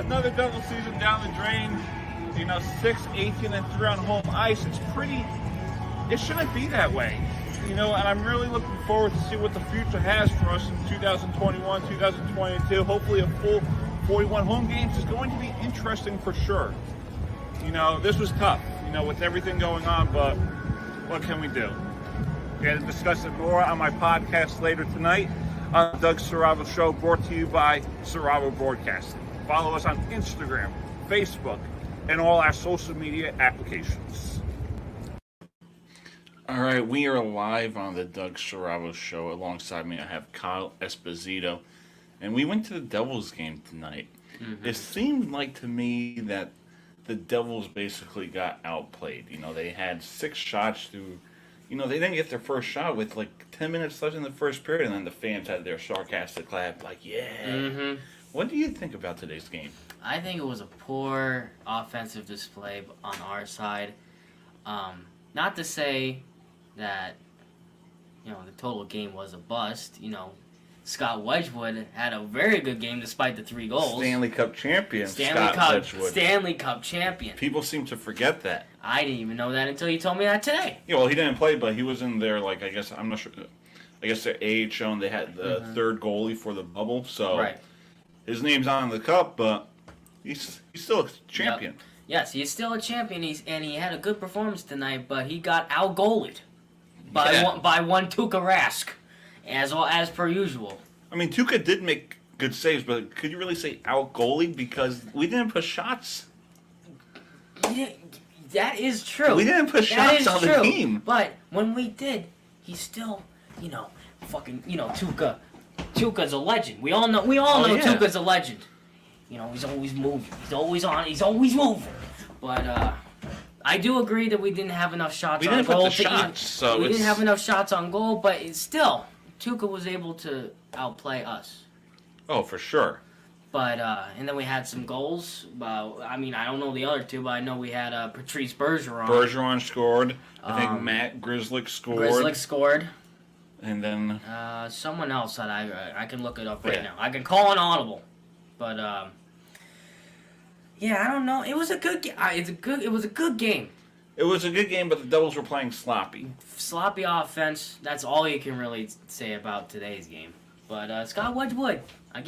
another double season down the drain. 6-18-3 on home ice. It shouldn't be that way. And I'm really looking forward to see what the future has for us in 2021, 2022. Hopefully a full 41 home games is going to be interesting for sure. This was tough, with everything going on, but what can we do? We're going to discuss it more on my podcast later tonight on the Doug Saravo Show, brought to you by Saravo Broadcasting. Follow us on Instagram, Facebook, and all our social media applications. All right, we are live on the Doug Saravo Show. Alongside me, I have Kyle Esposito, and we went to the Devils game tonight. Mm-hmm. It seemed like to me that the Devils basically got outplayed. They had 6 shots through. They didn't get their first shot with 10 minutes left in the first period, and then the fans had their sarcastic laugh, yeah. Mm-hmm. What do you think about today's game? I think it was a poor offensive display on our side. Not to say that, the total game was a bust. Scott Wedgwood had a very good game despite the 3 goals. Stanley Cup champion, Wedgwood. Stanley Cup champion. People seem to forget that. I didn't even know that until you told me that today. Yeah, well, he didn't play, but he was in there, I guess, I'm not sure. I guess their AHL, and they had the third goalie for the bubble, so right. His name's on the cup, but he's still a champion. Yep. Yes, he's still a champion, and he had a good performance tonight, but he got out-goalied by one Tuukka Rask. As per usual. I mean, Tuukka did make good saves, but could you really say out-goalied? Because we didn't put shots. Yeah, that is true. We didn't put shots on the team. But when we did, he's still, Tuukka. Tuukka's a legend. We all know Tuukka's a legend. He's always moving. He's always on. He's always moving. But I do agree that we didn't have enough shots on goal. We didn't have enough shots on goal, but it's still, Tuukka was able to outplay us. Oh, for sure. But, and then we had some goals. I don't know the other two, but I know we had Patrice Bergeron. Bergeron scored. I think Matt Grzelcyk scored. And then... someone else that I can look it up right now. I can call an audible. But, I don't know. It was a good game. It was a good game. It was a good game, but the Devils were playing sloppy. Sloppy offense. That's all you can really say about today's game. But Scott Wedgwood, I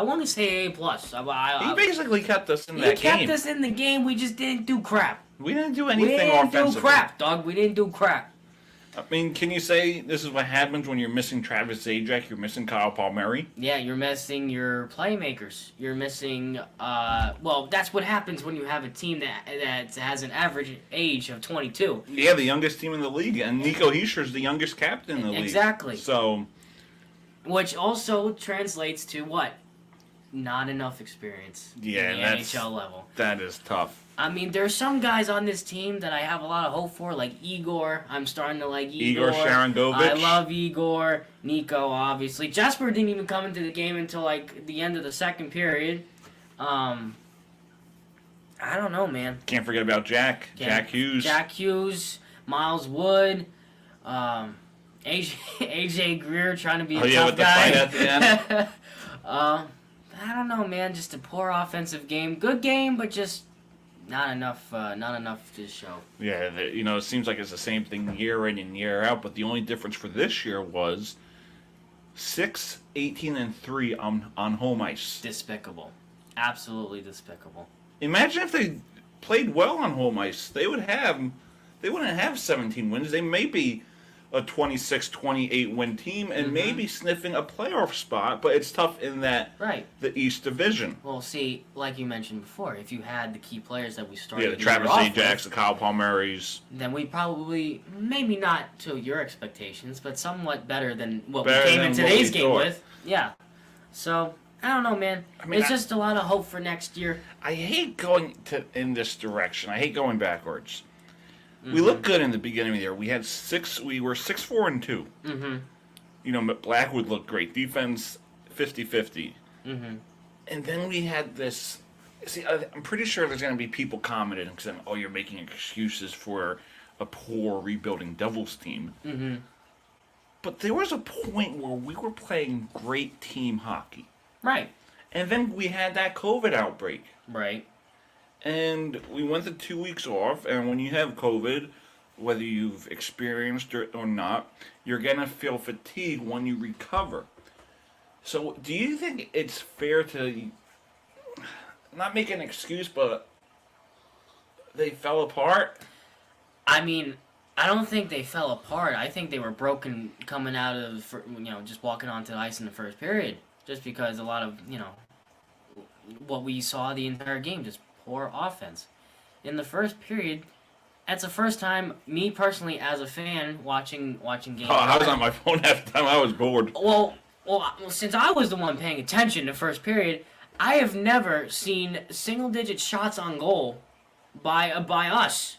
want to say A+. He basically kept us in that game. He kept us in the game. We just didn't do crap. We didn't do anything offensively. We didn't do crap, dog. We didn't do crap. I mean, can you say this is what happens when you're missing Travis Zajac, you're missing Kyle Palmieri? Yeah, you're missing your playmakers. You're missing, that's what happens when you have a team that has an average age of 22. Yeah, the youngest team in the league, and Nico Hischier's the youngest captain in the league. Exactly. So, which also translates to what? Not enough experience in the NHL level. That is tough. I mean, there's some guys on this team that I have a lot of hope for, like Igor. I'm starting to like Igor. Igor Sharangovich. I love Igor. Nico, obviously. Jasper didn't even come into the game until, the end of the second period. I don't know, man. Can't forget about Jack. Jack Hughes. Jack Hughes. Miles Wood. AJ Greer trying to be a tough with guy. The fight at the end. I don't know, man. Just a poor offensive game. Good game, but just not enough to show. Yeah, it seems like it's the same thing year in and year out, but the only difference for this year was 6-18-3 on home ice. Despicable. Absolutely despicable. Imagine if they played well on home ice. They wouldn't have 17 wins. They may be a 26-28 win team and maybe sniffing a playoff spot, but it's tough in that the East Division. Well, see, like you mentioned before, if you had the key players that we started, the Travis Zajacs, the Kyle Palmieris, then we probably maybe not to your expectations, but somewhat better than what we came in today's game with. Yeah, so I don't know, man. It's just a lot of hope for next year. I hate going in this direction. I hate going backwards. We looked good in the beginning of the year. We were 6-4-2. Mm-hmm. Blackwood looked great. Defense, 50-50. Mm-hmm. And then we had this. See, I'm pretty sure there's going to be people commenting and saying, "Oh, you're making excuses for a poor rebuilding Devils team." Mm-hmm. But there was a point where we were playing great team hockey. Right. And then we had that COVID outbreak. Right. And we went the 2 weeks off, and when you have COVID, whether you've experienced it or not, you're going to feel fatigue when you recover. So do you think it's fair to not make an excuse, but they fell apart? I mean, I don't think they fell apart. I think they were broken coming out of, just walking onto the ice in the first period. Just because a lot of, what we saw the entire game, just poor offense. In the first period, that's the first time, me personally, as a fan, watching games. Oh, I was on my phone half the time. I was bored. Well, since I was the one paying attention the first period, I have never seen single-digit shots on goal by us.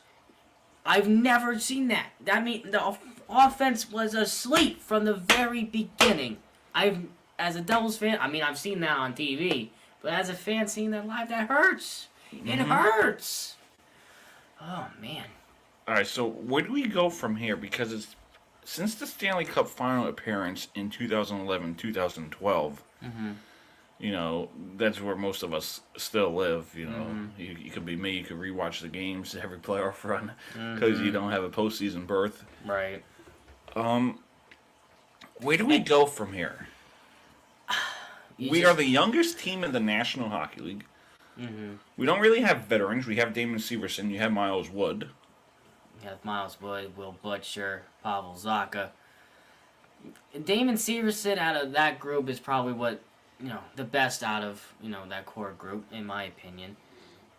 I've never seen that. That means the offense was asleep from the very beginning. As a Devils fan, I've seen that on TV, but as a fan seeing that live, that hurts. It hurts. Oh, man. All right, so where do we go from here? Because since the Stanley Cup final appearance in 2011-2012, that's where most of us still live. You could be me. You could rewatch the games every playoff run because you don't have a postseason berth. Right. Where do we go from here? We are the youngest team in the National Hockey League. We don't really have veterans. We have Damon Severson. You have Miles Wood. You have Miles Wood, Will Butcher, Pavel Zacha. Damon Severson out of that group is probably what, the best out of, that core group, in my opinion.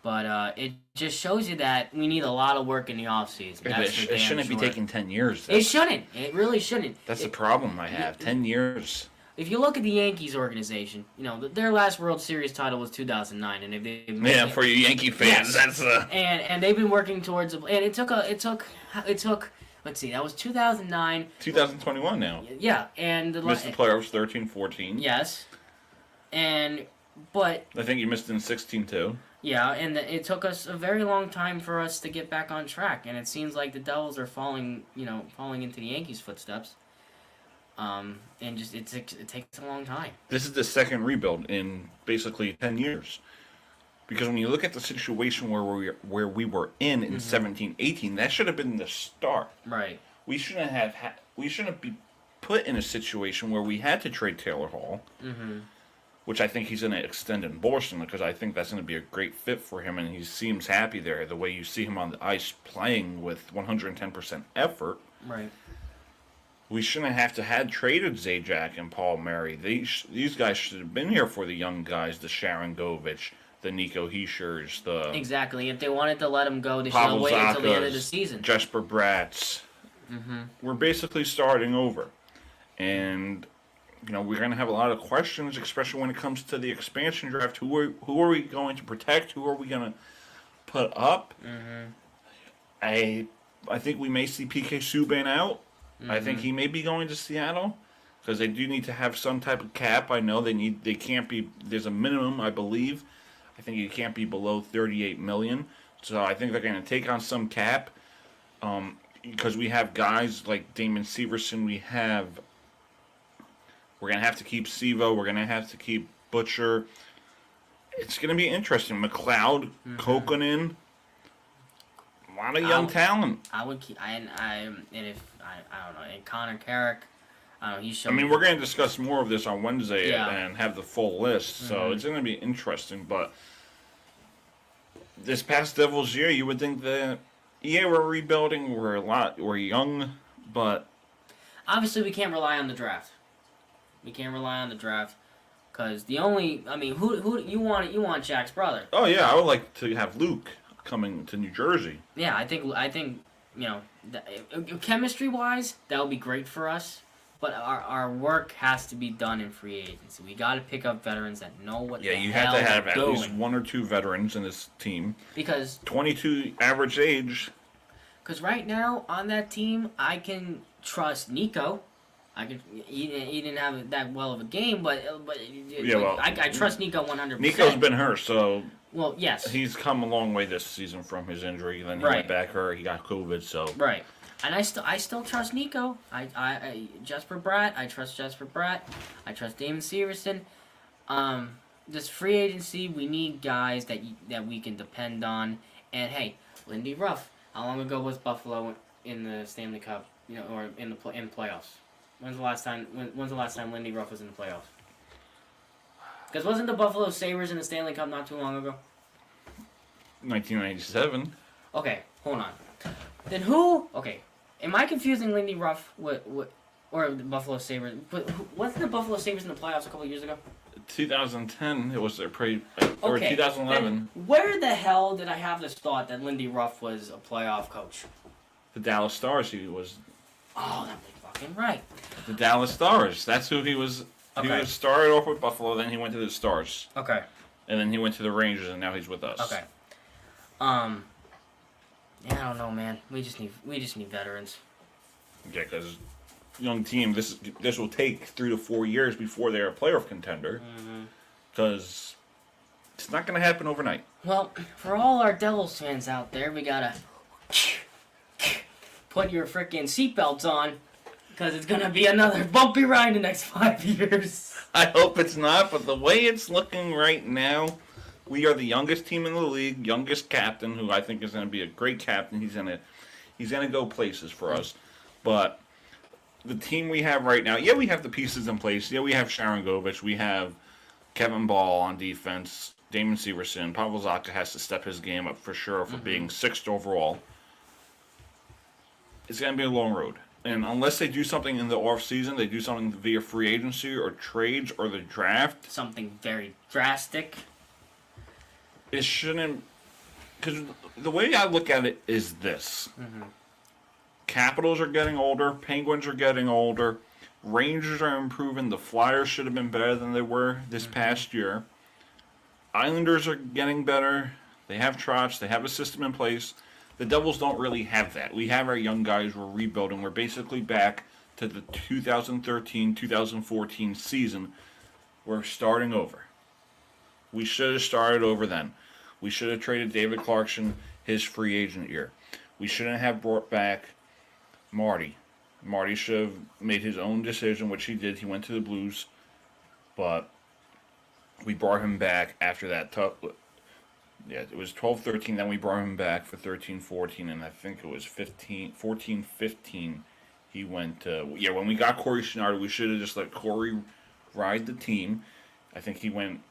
But it just shows you that we need a lot of work in the offseason. It shouldn't be taking 10 years. It shouldn't. It really shouldn't. That's the problem I have. 10 years. If you look at the Yankees organization, their last World Series title was 2009, and they've for you Yankee fans, yes. that's and they've been working towards and it took let's see, that was 2009. 2021 now. Yeah, and missed the playoffs 13-14. Yes, but I think you missed in 16 too. Yeah, and it took us a very long time for us to get back on track, and it seems like the Devils are falling into the Yankees' footsteps. And just it takes a long time. This is the second rebuild in basically 10 years. Because when you look at the situation where we were in 17-18, that should have been the start. Right. We shouldn't be put in a situation where we had to trade Taylor Hall, which I think he's going to extend in Boston because I think that's going to be a great fit for him, and he seems happy there. The way you see him on the ice playing with 110% effort. Right. We shouldn't have to had traded Zajac and Paul Murray. These guys should have been here for the young guys, the Sharon Govich, the Nico Heishers, the... Exactly. If they wanted to let him go, they should have waited until the end of the season. Jesper Bratz. We're basically starting over. And, we're going to have a lot of questions, especially when it comes to the expansion draft. Who are we going to protect? Who are we going to put up? I think we may see PK Subban out. I think he may be going to Seattle because they do need to have some type of cap. I know they can't be. There's a minimum, I believe. I think it can't be below $38 million. So I think they're going to take on some cap because we have guys like Damon Severson. We're going to have to keep Sevo. We're going to have to keep Butcher. It's going to be interesting. McLeod, Kokkonen. A lot of young talent. I would keep. I don't know. And Connor Carrick. I don't know. He's showing. We're going to discuss more of this on Wednesday and have the full list. So it's going to be interesting. But this past Devils year, you would think that we're rebuilding. We're young, but obviously we can't rely on the draft. Because the only, who you want? You want Jack's brother? Oh yeah, I would like to have Luke coming to New Jersey. Yeah, I think chemistry-wise, that would be great for us. But our work has to be done in free agency. We got to pick up veterans that know what. Yeah, you have to have at least one or two veterans in this team. Because 22 average age. Because right now on that team, I can trust Nico. He didn't have that well of a game, but I trust Nico 100%. Nico's been hurt, so. Well, yes. He's come a long way this season from his injury. Then he went back hurt. He got COVID, so. Right. And I still trust Nico. I Jesper Bratt. I trust Jesper Bratt. I trust Damon Severson. this free agency, we need guys that we can depend on. And hey, Lindy Ruff, how long ago was Buffalo in the Stanley Cup? Or in the playoffs? When's the last time Lindy Ruff was in the playoffs? Because wasn't the Buffalo Sabres in the Stanley Cup not too long ago? 1997. Okay, hold on. Then who? Okay, am I confusing Lindy Ruff or the Buffalo Sabres? But wasn't the Buffalo Sabres in the playoffs a couple years ago? 2010, it was their or 2011. Where the hell did I have this thought that Lindy Ruff was a playoff coach? The Dallas Stars, he was. Oh, that was fucking right. The Dallas Stars. That's who he was. Okay. He was started off with Buffalo, then he went to the Stars. Okay. And then he went to the Rangers, and now he's with us. Okay. Yeah, I don't know, man. We just need veterans. Yeah, because young team, this will take 3 to 4 years before they're a playoff contender. Because it's not going to happen overnight. Well, for all our Devils fans out there, we gotta put your frickin' seatbelts on, because it's gonna be another bumpy ride the next 5 years. I hope it's not, but the way it's looking right now, we are the youngest team in the league, youngest captain, who I think is going to be a great captain. He's gonna go places for us. But the team we have right now, yeah, we have the pieces in place. Yeah, we have Sharon Govich, we have Kevin Ball on defense, Damon Severson. Pavel Zacha has to step his game up for sure for being 6th overall. It's going to be a long road. And unless they do something in the offseason, they do something via free agency or trades or the draft. Something very drastic. It shouldn't... Because the way I look at it is this. Capitals are getting older. Penguins are getting older. Rangers are improving. The Flyers should have been better than they were this past year. Islanders are getting better. They have Trotz. They have a system in place. The Devils don't really have that. We have our young guys. We're rebuilding. We're basically back to the 2013-2014 season. We're starting over. We should have started over then. We should have traded David Clarkson his free agent year. We shouldn't have brought back Marty. Marty should have made his own decision, which he did. He went to the Blues. But we brought him back after that tough... Yeah, it was 12-13, then we brought him back for 13-14, and I think it was 14-15 he went to... Yeah, when we got Corey Schneider, we should have just let Corey ride the team. I think he went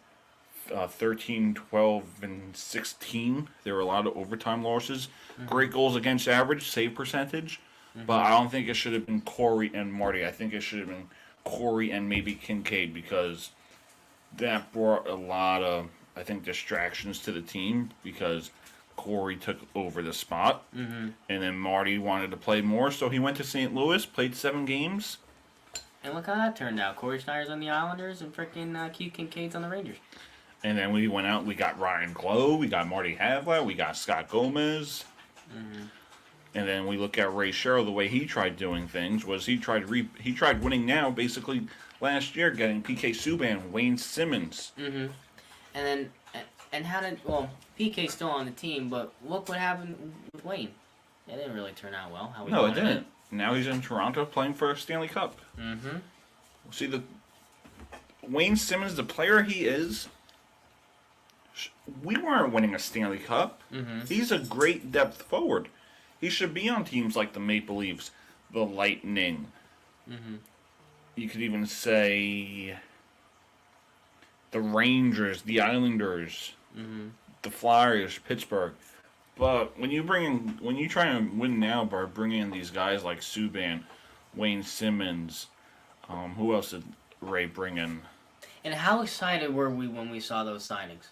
13, 12, and 16. There were a lot of overtime losses. Great goals against average, save percentage. But I don't think it should have been Corey and Marty. I think it should have been Corey and maybe Kincaid, because that brought a lot of... I think distractions to the team, because Corey took over the spot, and then Marty wanted to play more, so he went to St. Louis, played 7 games. And look how that turned out. Corey Schneider's on the Islanders, and freaking Q Kincaid's on the Rangers. And then we went out, we got Ryan Glow, we got Marty Havlat, we got Scott Gomez. And then we look at Ray Sherrill, the way he tried doing things was he tried winning now, basically last year, getting PK Subban, Wayne Simmons. And PK's still on the team, but look what happened with Wayne. It didn't really turn out well. No, it didn't. Now he's in Toronto playing for a Stanley Cup. See, the Wayne Simmons, the player he is, we weren't winning a Stanley Cup. He's a great depth forward. He should be on teams like the Maple Leafs, the Lightning. You could even say... the Rangers, the Islanders, the Flyers, Pittsburgh. But when you try and win now by bringing in these guys like Subban, Wayne Simmons, who else did Ray bring in? And how excited were we when we saw those signings?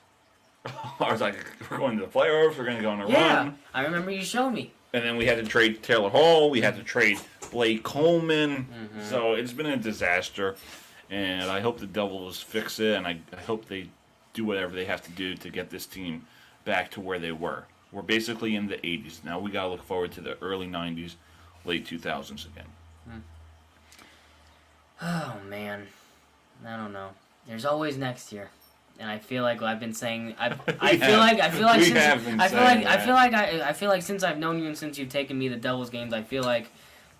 I was like, we're going to the playoffs, we're going to go on a run. Yeah, I remember you showed me. And then we had to trade Taylor Hall, we had to trade Blake Coleman. So it's been a disaster. And I hope the Devils fix it, and I hope they do whatever they have to do to get this team back to where they were. We're basically in the 80s. Now we got to look forward to the early 90s, late 2000s again. Oh, man. I don't know. There's always next year. And I feel like I've been saying I feel like since I've known you and since you've taken me to Devils games, I feel like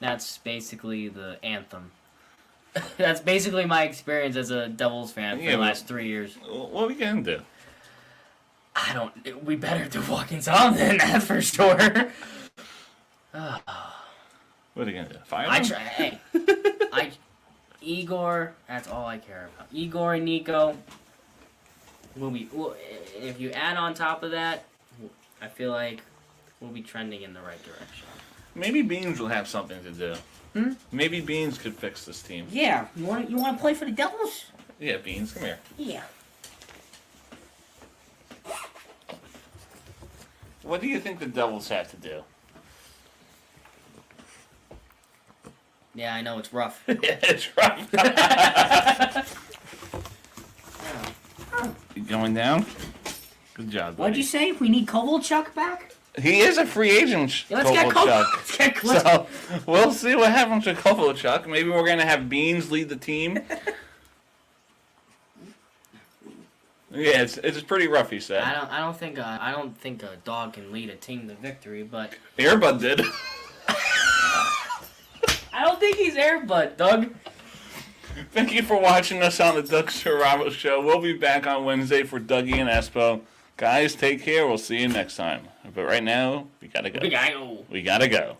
that's basically the anthem. That's basically my experience as a Devils fan for the last 3 years. What are we gonna do? We better do fucking something, that's for sure. What are you gonna do? Fire I them? try. Hey, Igor. That's all I care about. Igor and Nico. If you add on top of that, I feel like we'll be trending in the right direction. Maybe Beans will have something to do. Maybe Beans could fix this team. Yeah, you want to play for the Devils? Yeah, Beans, come here. Yeah. What do you think the Devils have to do? Yeah, I know it's rough. Yeah, it's rough. You going down? Good job, buddy. What'd you say? We need Kovalchuk back? He is a free agent, Let's get Kovalchuk. So we'll see what happens with Kovalchuk. Maybe we're gonna have Beans lead the team. Yeah, it's pretty rough. He said. I don't think a dog can lead a team to victory, but Airbud did. I don't think he's Airbud, Doug. Thank you for watching us on the Doug Serravo Show. We'll be back on Wednesday for Dougie and Espo. Guys, take care. We'll see you next time. But right now, we gotta go. We gotta go. We gotta go.